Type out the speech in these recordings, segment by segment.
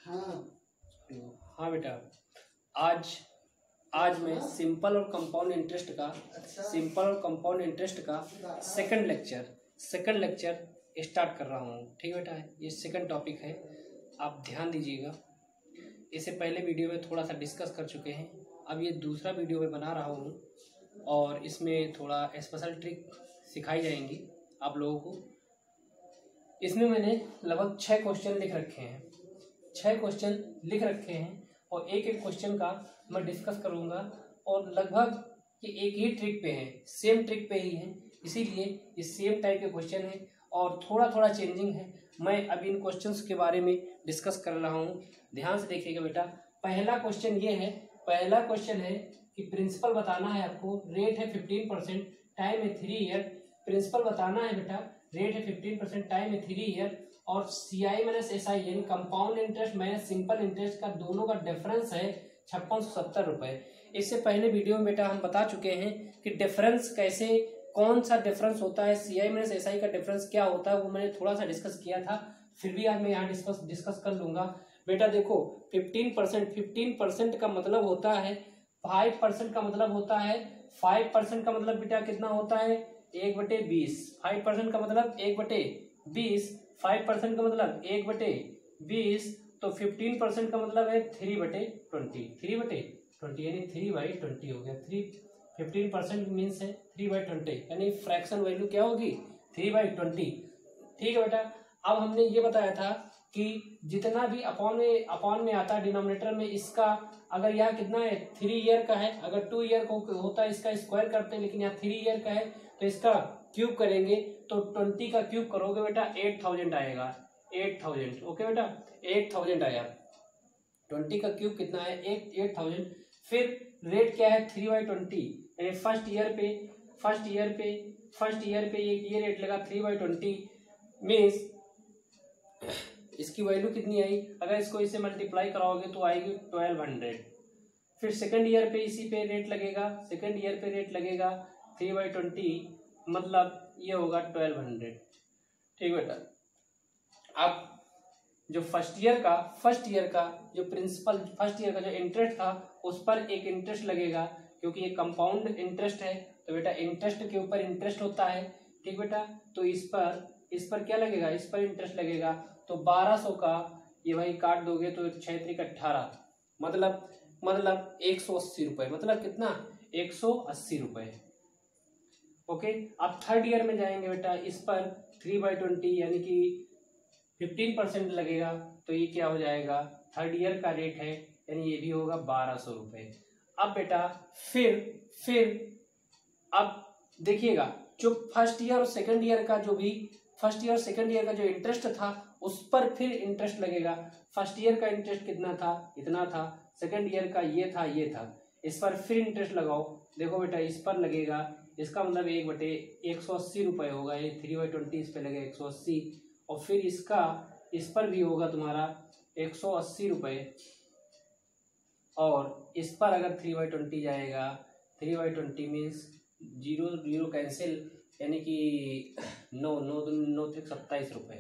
हाँ बेटा, आज मैं सिंपल और कंपाउंड इंटरेस्ट का सेकंड लेक्चर स्टार्ट कर रहा हूँ। ठीक है बेटा, ये सेकंड टॉपिक है, आप ध्यान दीजिएगा। इससे पहले वीडियो में थोड़ा सा डिस्कस कर चुके हैं, अब ये दूसरा वीडियो में बना रहा हूँ और इसमें थोड़ा स्पेशल ट्रिक सिखाई जाएंगी आप लोगों को। इसमें मैंने लगभग 6 क्वेश्चन लिख रखे हैं और एक एक क्वेश्चन का मैं डिस्कस करूँगा और लगभग ये एक ही ट्रिक पे है, सेम ट्रिक पे ही है, इसीलिए ये सेम टाइप के क्वेश्चन है और थोड़ा थोड़ा चेंजिंग है। मैं अभी इन क्वेश्चंस के बारे में डिस्कस कर रहा हूँ, ध्यान से देखिएगा बेटा। पहला क्वेश्चन है कि प्रिंसिपल बताना है आपको, रेट है 15%, टाइम है 3 ईयर। प्रिंसिपल बताना है बेटा, रेट है 15%, टाइम है 3 ईयर और CI माइनस SI यानी compound interest minus simple interest का दोनों का डिफरेंस है 5670 रुपये। इससे पहले वीडियो में बेटा हम बता चुके हैं कि डिफरेंस कैसे, कौन सा डिफरेंस होता है, CI माइनस SI का डिफरेंस क्या होता है, वो मैंने थोड़ा सा डिस्कस किया था, फिर भी आज मैं यहाँ डिस्कस कर लूँगा। बेटा देखो 15% का मतलब होता है 5% का मतलब होता है 5% का मतलब बेटा कितना होता है 1/20। 5% का मतलब 1/20, 5% का मतलब 1/20, तो 15% का मतलब है 3/20, 3/20 यानी 3/20 हो गया। 15% मीन्स है 3/20 यानी फ्रैक्शन वैल्यू क्या होगी 3/20। ठीक है बेटा, अब हमने ये बताया था कि जितना भी अपॉन में आता है डिनोमिनेटर में, इसका अगर यहाँ कितना है 3 ईयर का है, अगर 2 ईयर को होता है इसका स्क्वायर करते हैं, लेकिन यहाँ 3 ईयर का है तो इसका क्यूब करेंगे तो 20 का क्यूब करोगे बेटा 8000 आएगा। 8000 ओके बेटा, 8000 आया। 20 का क्यूब कितना है 8000। फिर रेट क्या है 3/20 यानी फर्स्ट ईयर पे ये रेट लगा 3/20 मीन्स इसकी वैल्यू कितनी आई, अगर इसको इसे मल्टीप्लाई कराओगे तो आएगी 1200। फिर सेकंड ईयर पे इसी पे रेट लगेगा, 3/20 मतलब ये होगा 1200। ठीक बेटा, अब जो फर्स्ट ईयर का जो प्रिंसिपल फर्स्ट ईयर का जो इंटरेस्ट था उस पर एक इंटरेस्ट लगेगा, क्योंकि ये कंपाउंड इंटरेस्ट है तो बेटा इंटरेस्ट के ऊपर इंटरेस्ट होता है। ठीक बेटा, तो इस पर क्या लगेगा, इस पर इंटरेस्ट लगेगा। तो 1200 का ये भाई काट दोगे तो 6 × 18 मतलब 180 रुपये, मतलब कितना 180 रुपये। ओके, अब थर्ड ईयर में जाएंगे बेटा, इस पर 3/20 यानी कि 15% लगेगा, तो ये क्या हो जाएगा, थर्ड ईयर का रेट है यानी ये भी होगा 1200 रुपये। अब बेटा फिर अब देखिएगा, जो फर्स्ट ईयर और सेकंड ईयर का जो इंटरेस्ट था उस पर फिर इंटरेस्ट लगेगा। फर्स्ट ईयर का इंटरेस्ट कितना था, इतना था, सेकंड ईयर का ये था, इस पर फिर इंटरेस्ट लगाओ। देखो बेटा इस पर लगेगा, इसका मतलब 1/180 रुपये होगा, ये 3/20 इस पर लगेगा 180 और फिर इस पर भी होगा तुम्हारा 180 रुपये और इस पर अगर 3/20 जाएगा, 3/20 मीन्स 0 कैंसिल यानी कि 9 × 27 रुपये।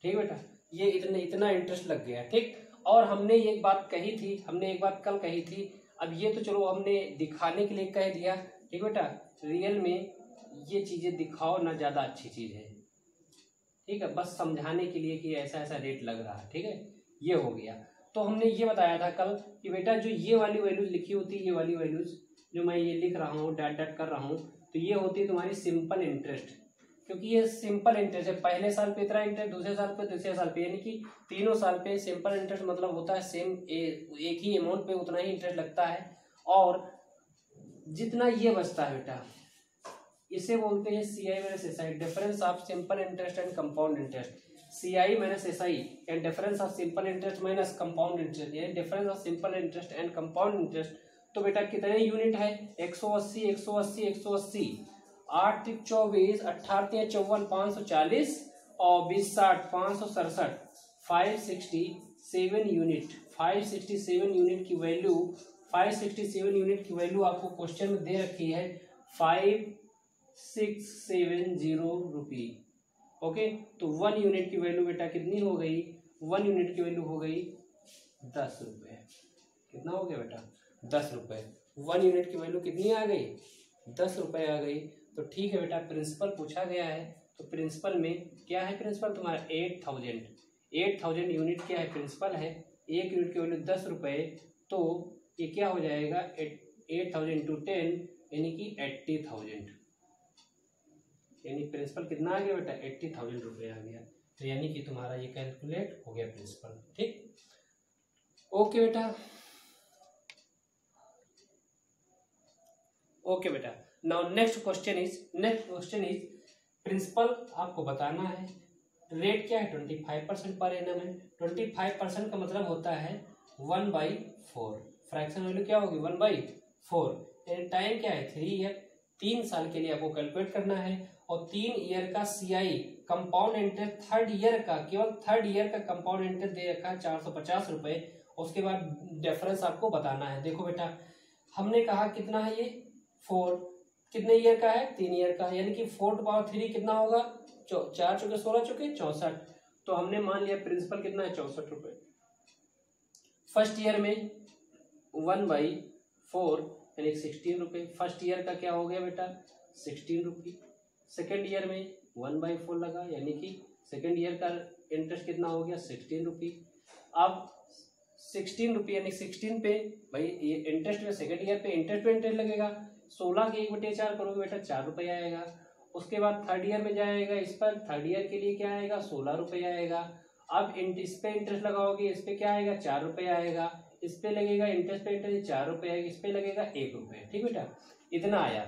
ठीक बेटा, ये इतना इंटरेस्ट लग गया। ठीक, और हमने एक बात कल कही थी, अब ये तो चलो हमने दिखाने के लिए कह दिया। ठीक बेटा, रियल में ये चीज़ें दिखाओ ना, ज़्यादा अच्छी चीज़ है। ठीक है, बस समझाने के लिए कि ऐसा ऐसा रेट लग रहा है। ठीक है, ये हो गया। तो हमने ये बताया था कल कि बेटा जो ये वाली वैल्यूज लिखी होती है, ये वाली वैल्यूज जो मैं ये लिख रहा हूँ, डॉट कर रहा हूँ, तो ये होती है तुम्हारी सिंपल इंटरेस्ट, क्योंकि ये सिंपल इंटरेस्ट है। पहले साल पे इतना इंटरेस्ट, दूसरे साल पे, तीसरे साल पे, यानी कि तीनों साल पे सिंपल इंटरेस्ट मतलब होता है सेम, एक ही अमाउंट पे उतना ही इंटरेस्ट लगता है। और जितना ये बचता है बेटा, इसे बोलते हैं CI minus SI, difference of simple interest and compound interest. CI minus SI and difference of simple interest minus compound interest, यानी difference of simple interest and compound interest. तो बेटा कितने यूनिट है 180, 180, 180, 8 × 24, 18 × 54, 540 और 20 × 60, 567, 567 यूनिट। 567 यूनिट की value, 567 unit की value आपको question में दे रखी है 5670 रुपये। ओके, तो 1 यूनिट की वैल्यू बेटा कितनी हो गई 1 यूनिट की वैल्यू हो गई 10 रुपये। कितना हो गया बेटा? 10 रुपये। 1 यूनिट की वैल्यू कितनी आ गई? 10 रुपये आ गई। तो ठीक है बेटा, प्रिंसिपल पूछा गया है तो प्रिंसिपल में क्या है? प्रिंसिपल तुम्हारा 8000 यूनिट क्या है? प्रिंसिपल है। 1 यूनिट की वैल्यू 10 रुपये, तो ये क्या हो जाएगा? 8000 इंटू 10 यानी कि 80,000। यानी प्रिंसिपल कितना आ गया बेटा? 80,000 रुपये आ गया। तो यानी कि तुम्हारा ये कैलकुलेट हो गया प्रिंसिपल। ठीक, ओके बेटा। ओके बेटा, now next question is principal आपको बताना है रेट क्या है? 25% पर एनम है। 25% का मतलब होता है 1/4। फ्रैक्शन वैल्यू क्या होगी? 1/4। टाइम क्या है? 3 ईयर। 3 साल के लिए आपको कैलकुलेट करना है। और 3 ईयर का CI compound interest third year का, केवल थर्ड ईयर का कंपाउंड इंटरेस्ट दे रखा है 450 रुपये। उसके बाद डिफरेंस आपको बताना है। देखो बेटा, हमने कहा कितना है ये? 4। कितने ईयर का है? 3 ईयर का। यानी कि 4⁻3 कितना होगा? 4 चौके 16 चौके 64। तो हमने मान लिया प्रिंसिपल कितना है? 64 रुपये। फर्स्ट ईयर में 1/4 यानी 16 रुपये। फर्स्ट ईयर का क्या हो गया बेटा? 16 रुपये। सेकेंड ईयर में 1/4 लगा, यानी कि सेकेंड ईयर का इंटरेस्ट कितना हो गया? 16 रुपये। अब 16 रुपये यानी 16 पे भाई ये इंटरेस्ट में, सेकेंड ईयर पे इंटरेस्ट लगेगा। 16 के 1/4 करोगे बेटा 4 रुपये आएगा। उसके बाद थर्ड ईयर में जाएगा, इस पर थर्ड ईयर के लिए क्या आएगा? 16 रुपये आएगा। अब इस पे इंटरेस्ट लगाओगे, इस पे क्या आएगा? 4 रुपये आएगा। इस पे लगेगा इंटरेस्ट पे इंटरेस्ट 4 रुपये आएगा। इस पे लगेगा 1 रुपये। ठीक बेटा, इतना आया।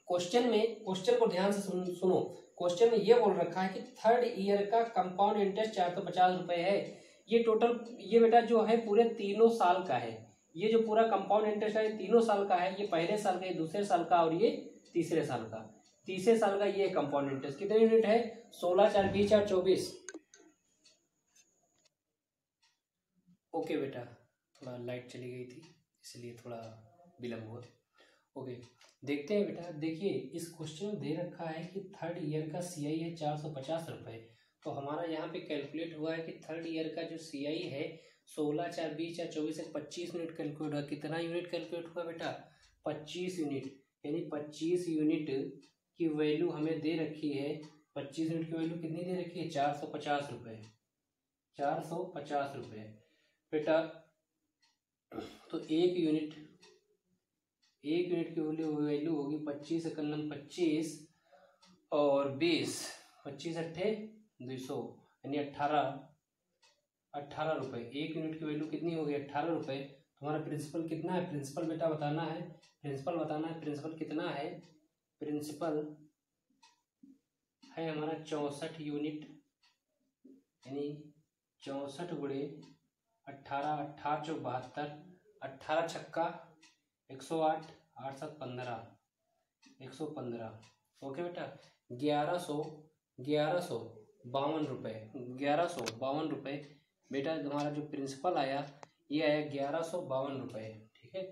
क्वेश्चन को ध्यान से सुनो। क्वेश्चन में ये बोल रखा है कि थर्ड ईयर का कंपाउंड इंटरेस्ट 450 रुपये है। ये टोटल, ये बेटा जो है पूरे 3 साल का है। ये जो पूरा कंपाउंड इंटरेस्ट है 3 साल का है। ये पहले साल का, ये दूसरे साल का और ये तीसरे साल का। तीसरे साल का ये कंपाउंड इंटरेस्ट कितने यूनिट है? 16 4 20 4 24। ओके बेटा, थोड़ा लाइट चली गई थी इसलिए थोड़ा विलम्ब हुआ। ओके, देखते हैं बेटा। देखिए इस क्वेश्चन में दे रखा है कि थर्ड ईयर का CI है 450 रुपये। तो हमारा यहाँ पे कैलकुलेट हुआ है कि थर्ड ईयर का जो CI है 16 4 20 4 24 25 यूनिट कैलकुलेट हुआ। कितना यूनिट कैलकुलेट हुआ बेटा? 25 यूनिट। यानी 25 यूनिट की वैल्यू हमें दे रखी है। 25 यूनिट की वैल्यू कितनी दे रखी है? 450 रुपये। 450 रुपये बेटा। तो एक यूनिट की वैल्यू होगी 25 एकम 25 और 20, 25 अट्ठे 200 यानी 18 रुपये। एक यूनिट की वैल्यू कितनी होगी? 18 रुपये। तुम्हारा प्रिंसिपल कितना है? प्रिंसिपल बेटा बताना है। प्रिंसिपल कितना है? प्रिंसिपल है हमारा 64 यूनिट। यानी 64 गुणे 18, 18 चौक 72, 18 छक्का 108, 8 7 15, 115। ओके बेटा, 1152 रुपये। 1152 रुपये बेटा तुम्हारा जो प्रिंसिपल आया ये आया 1152 रुपये। ठीक है,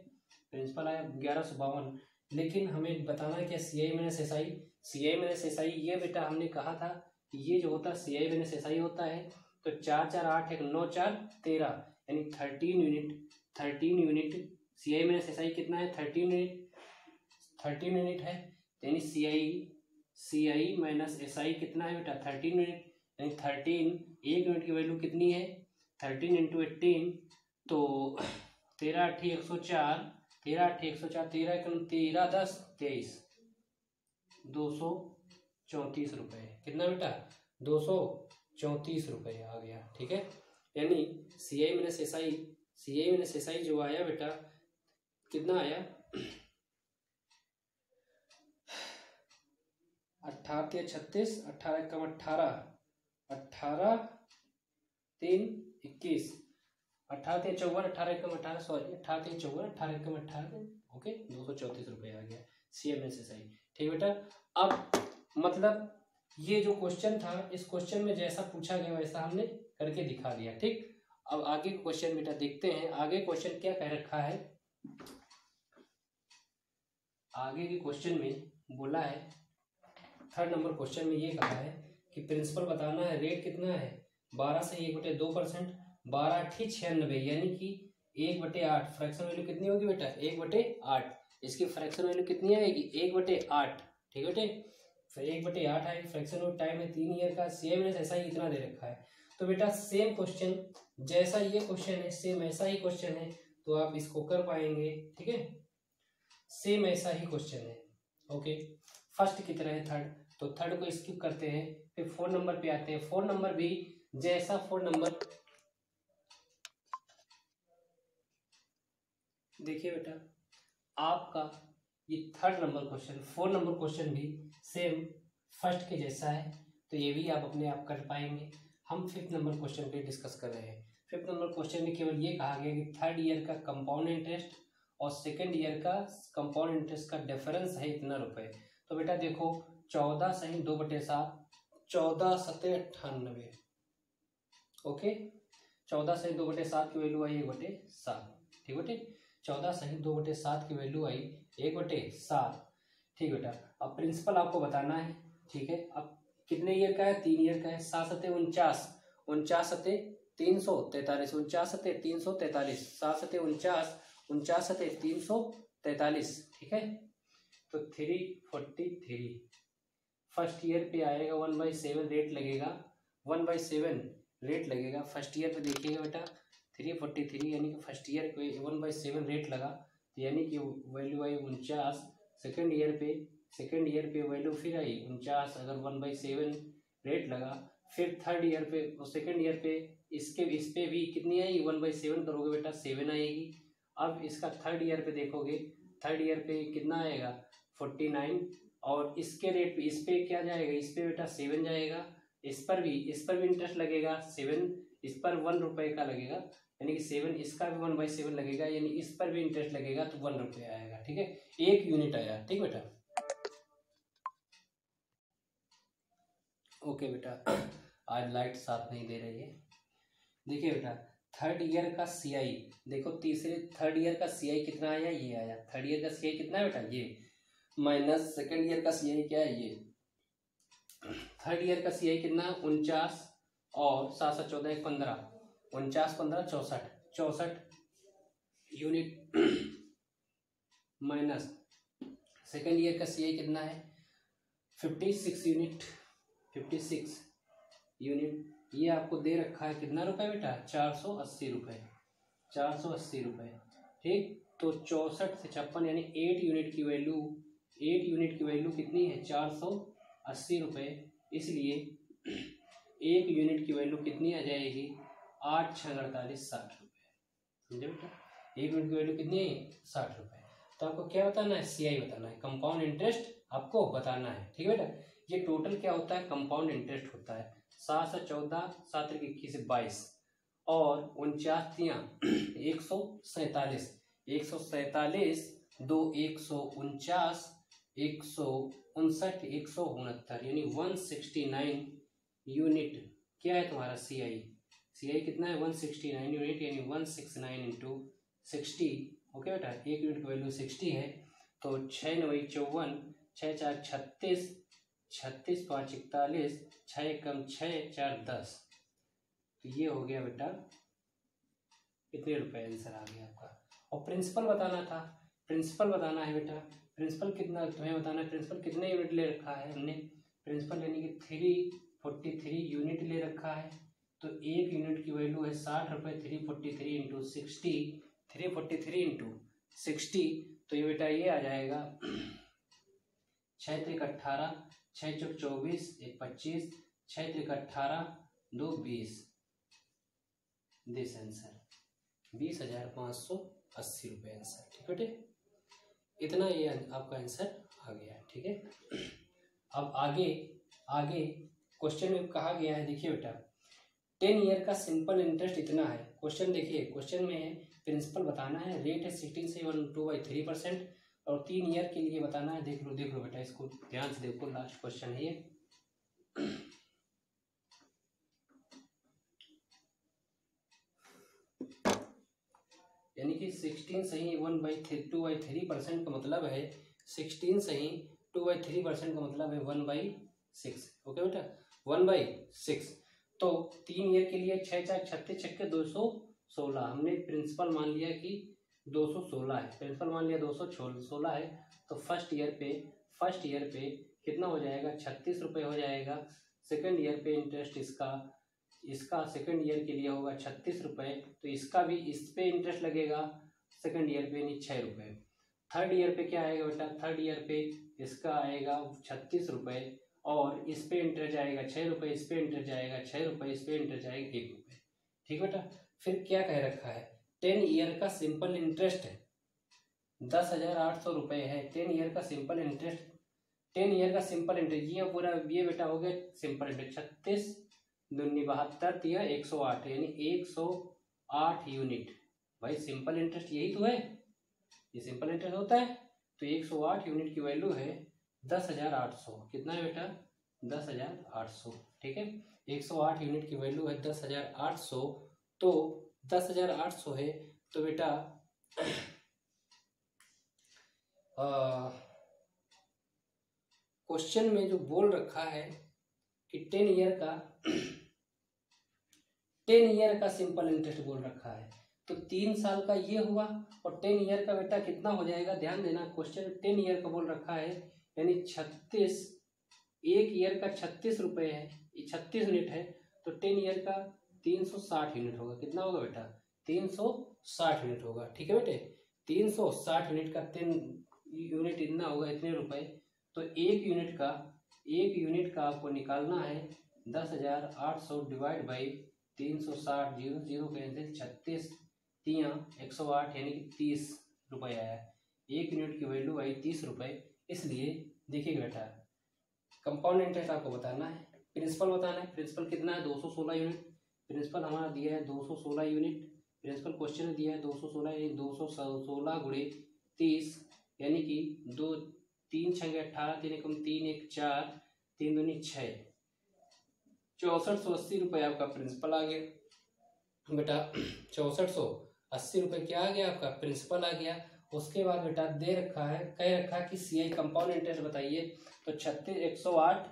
प्रिंसिपल आया 1152। लेकिन हमें बताना है क्या? CI minus SI। ये बेटा हमने कहा था कि ये जो होता है CI माइनस SI होता है। तो 4 4 8 1 9 4 13 यानी 13 यूनिट। CI माइनस SI कितना है? 13 यूनिट है। यानी CI माइनस SI कितना है बेटा? 13 यूनिट। यानी 13, एक यूनिट की वैल्यू कितनी है? 13 इंटू 18 तो 13 8 104, 13 8 104, 13 एकम 13 10 23, 234 रुपये। कितना बेटा? 234 रुपये आ गया। ठीक है, यानी CI माइनस SI जो आया बेटा कितना आया? 18 36, 18 एकम 18, 18 3 21, 18 3 54, 18 एकम 18, सॉरी 18 3 54, 18 एकम 18। ओके, 234 रुपये आ गया CI माइनस SI। ठीक बेटा, अब मतलब ये जो क्वेश्चन था, इस क्वेश्चन में जैसा पूछा गया वैसा हमने करके दिखा दिया। ठीक, अब आगे क्वेश्चन बेटा देखते हैं। आगे क्वेश्चन क्या कह रखा है? आगे के क्वेश्चन में बोला है, थर्ड नंबर क्वेश्चन में ये कहा है कि प्रिंसिपल बताना है रेट कितना है? 12 से 1/2%, 12 8 96, यानी कि 1/8। फ्रैक्शन वैल्यू कितनी होगी बेटा? 1/8। इसकी फ्रैक्शन वैल्यू कितनी आएगी? 1/8। ठीक है बेटे, फिर 1/8 आएगी फ्रैक्शन वैल्यू। टाइम है 3 ईयर का, सेम ऐसा ही इतना दे रखा है। तो बेटा सेम क्वेश्चन जैसा ये क्वेश्चन है, सेम ऐसा ही क्वेश्चन है, तो आप इसको कर पाएंगे। ठीक है, सेम ऐसा ही क्वेश्चन है। ओके, फर्स्ट की तरह है थर्ड, तो थर्ड को स्किप करते हैं, फिर 4 नंबर पे आते हैं। 4 नंबर भी जैसा 4 नंबर, देखिए बेटा आपका ये third number question, 4 number question भी सेम फर्स्ट के जैसा है, तो ये भी आप अपने आप कर पाएंगे। हम 5th नंबर क्वेश्चन पे डिस्कस कर रहे हैं। 5th नंबर क्वेश्चन में केवल ये कहा गया कि थर्ड ईयर का कंपाउंड इंटरेस्ट और सेकेंड ईयर का कंपाउंड इंटरेस्ट का डिफरेंस है इतना रुपए। तो बेटा देखो 14 सही 2/7, 14 सत्ते 98। ओके, 14 सही 2/7 की वैल्यू आई 1/7। ठीक बेटे, 14 सही 2/7 की वैल्यू आई 1/7। ठीक बेटा, अब प्रिंसिपल आपको बताना है। ठीक है, अब कितने ईयर का है? 3 ईयर का है। 7 सत्ते 49, 49 सत्ते 343, 49 सत्ते 343, 7 सत्ते 49, 49 सत्ते 343। ठीक है, तो 343 फर्स्ट ईयर पे आएगा। 1/7 रेट लगेगा, 1/7 रेट लगेगा फर्स्ट ईयर पे। देखिएगा बेटा 343 यानी कि फर्स्ट ईयर पे 1/7 रेट लगा, तो यानी कि वैल्यू आई 49। सेकेंड ईयर पे वैल्यू फिर आई 49, अगर 1/7 रेट लगा। फिर थर्ड ईयर पे और सेकेंड ईयर पे इस पे भी कितनी आएगी? 1/7 करोगे बेटा 7 आएगी। अब इसका थर्ड ईयर पे देखोगे, थर्ड ईयर पे कितना आएगा? 49। और इसके रेट पे इस पे क्या जाएगा? इस पे बेटा 7 जाएगा। इस पर भी इंटरेस्ट लगेगा 7, इस पर 1 रुपए का लगेगा, यानी कि 7, इसका भी 1/7 लगेगा, यानी इस पर भी इंटरेस्ट लगेगा, तो 1 रुपये आएगा। ठीक है, 1 यूनिट आया। ठीक बेटा, ओके बेटा, आज लाइट साथ नहीं दे रही है। देखिए बेटा थर्ड ईयर का सीआई, देखो थर्ड ईयर का सीआई कितना आया? ये आया। थर्ड ईयर का सीआई कितना है बेटा? ये, माइनस सेकेंड ईयर का सीआई क्या है? ये। थर्ड ईयर का सीआई कितना? 49 और 7 7 14 15, 49 15 64, 64 यूनिट माइनस सेकेंड ईयर का सीआई कितना है? 56 यूनिट, 56 यूनिट। ये आपको दे रखा है कितना रुपए बेटा? 480 रुपये, 480 रुपये। ठीक, तो 64 से 56 यानी 8 यूनिट की वैल्यू, 8 यूनिट की वैल्यू कितनी है? 480 रुपये। इसलिए 1 यूनिट की वैल्यू कितनी आ जाएगी? 8 6 48 60 रुपये। समझे बेटा, 1 यूनिट की वैल्यू कितनी है? 60 रुपये। तो आपको क्या बताना है? सीआई बताना है, कंपाउंड इंटरेस्ट आपको बताना है। ठीक है बेटा, ये टोटल क्या होता है? कंपाउंड इंटरेस्ट होता है। 7 से 14, 7 से 21 22 और 49 147, 147 2 149, 159, 169, यानी 169 यूनिट क्या है तुम्हारा? सीआई। सीआई कितना है? 169 यूनिट, यानी 169 इंटू 60। ओके बेटा, 1 यूनिट की वैल्यू 60 है, तो 6 9 54, 6 4 36, 36 5 41, 6 कम 6 4 10। तो ये हो गया बेटा कितने रुपए? आंसर आ गया आपका। और प्रिंसिपल बताना था, प्रिंसिपल बताना है बेटा। प्रिंसिपल कितना तुम्हें बताना है? प्रिंसिपल कितने यूनिट ले रखा है हमने? प्रिंसिपल यानी कि 343 यूनिट ले रखा है, तो 1 यूनिट की वैल्यू है 60 रुपये। 343 इंटू 60, 343 इंटू 60, तो ये बेटा ये आ जाएगा 6 3 18, 6 चौक 24, 1 25, 6 3 18, 2 20। दिस आंसर 20,580 रुपये आंसर। ठीक बेटे, इतना ये आपका आंसर आ गया। ठीक है, अब आगे क्वेश्चन में कहा गया है, देखिए बेटा 10 ईयर का सिंपल इंटरेस्ट इतना है। क्वेश्चन देखिए, क्वेश्चन में है प्रिंसिपल बताना है, रेट है 16 से 1/2/3%, और 3 ईयर के लिए बताना है। देख लो बेटा, इसको ध्यान से देखो, लास्ट क्वेश्चन है ये। यानी कि 16 सही 2/3% का मतलब है 16 सही 2/3% का मतलब है 1/6। ओके बेटा, 1/6। तो 3 ईयर के लिए 6 4 36 छक्के 216, हमने प्रिंसिपल मान लिया कि 216 है, प्रिंसिपल मान लिया 216 है। तो फर्स्ट ईयर पे कितना हो जाएगा, 36 रुपये हो जाएगा। सेकंड ईयर पे इंटरेस्ट इसका सेकंड ईयर के लिए होगा 36 रुपये, तो इसका भी इस पे इंटरेस्ट लगेगा सेकंड ईयर पे, यानी 6 रुपये। थर्ड ईयर पे क्या आएगा बेटा, थर्ड ईयर पे इसका आएगा 36 रुपये, और इस पे इंटरेस्ट आएगा 6 रुपये, इस पे इंटरेस्ट आएगा 6 रुपये, इस पे इंटरेस्ट आएगा 1 रुपये। ठीक बेटा। फिर क्या कह रखा है, 10 ईयर का सिंपल इंटरेस्ट है 10,800 रुपये है। 10 ईयर का सिंपल इंटरेस्ट, 10 ईयर का सिंपल इंटरेस्ट, ये पूरा ये बेटा हो गया सिंपल इंटरेस्ट। 36 दूनी 72 या 108, यानी 108 यूनिट। भाई सिंपल इंटरेस्ट यही तो है, ये सिंपल इंटरेस्ट होता है। तो 108 यूनिट की वैल्यू है 10,800। कितना है बेटा, 10,800। ठीक है, 108 यूनिट की वैल्यू है 10,800। तो 10,800 है तो बेटा क्वेश्चन में जो बोल रखा है कि 10 ईयर का सिंपल इंटरेस्ट बोल रखा है, तो 3 साल का ये हुआ, और 10 ईयर का बेटा कितना हो जाएगा, ध्यान देना। क्वेश्चन 10 ईयर का बोल रखा है, यानी 36, एक ईयर का 36 रुपये है, 36 यूनिट है, तो 10 ईयर का 360 यूनिट होगा। कितना होगा बेटा, 360 यूनिट होगा। ठीक है बेटे, 360 यूनिट का 10 यूनिट इतना होगा, इतने रुपए। तो एक यूनिट का आपको निकालना है 10,800 डिवाइड बाई 360, 0 0 कैंसिल, 36 3 108, यानी कि 30 रुपये आया। एक यूनिट की वैल्यू आई 30 रुपये। इसलिए देखिए बेटा, कंपाउंड इंटरेस्ट आपको बताना है, प्रिंसिपल बताना है। प्रिंसिपल कितना है, 216 यूनिट। प्रिंसिपल हमारा दिया है 216 यूनिट। प्रिंसिपल क्वेश्चन दिया है 216, यानी 216 गुणे 30, यानी कि 2 3 6 18, 3 एकम 3 1 4, 3 दूनी 6, 6480 रुपये आपका प्रिंसिपल आ गया बेटा। 6480 रुपये क्या आ गया आपका, प्रिंसिपल आ गया। उसके बाद बेटा दे रखा है, कह रखा है कि सीआई कंपाउंड इंटरेस्ट बताइए। तो 36 108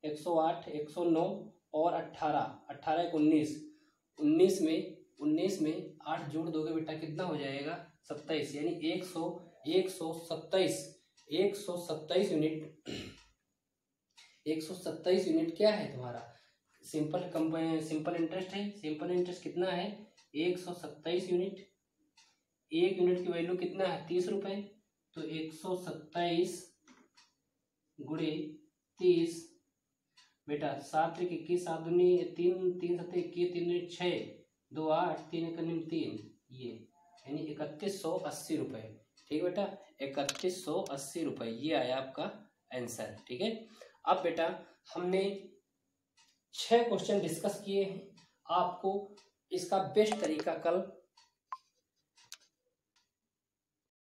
108 109 और 18 18 1 19, 19 में 8 जोड़ दोगे बेटा कितना हो जाएगा, 27, यानी 127 यूनिट। 127 यूनिट क्या है तुम्हारा, सिंपल इंटरेस्ट है। सिंपल इंटरेस्ट कितना है, 127 यूनिट। एक यूनिट की वैल्यू कितना है, 30 रुपये। तो 127 गुणे 30 बेटा, 7 1 21, 7 दूनी 3 3 7 21, 3 6 2 8, 3 1 3, ये यानी 3180 रुपये। ठीक बेटा, 3180 रुपये ये आया आपका आंसर। ठीक है। अब बेटा हमने 6 क्वेश्चन डिस्कस किए हैं। आपको इसका बेस्ट तरीका कल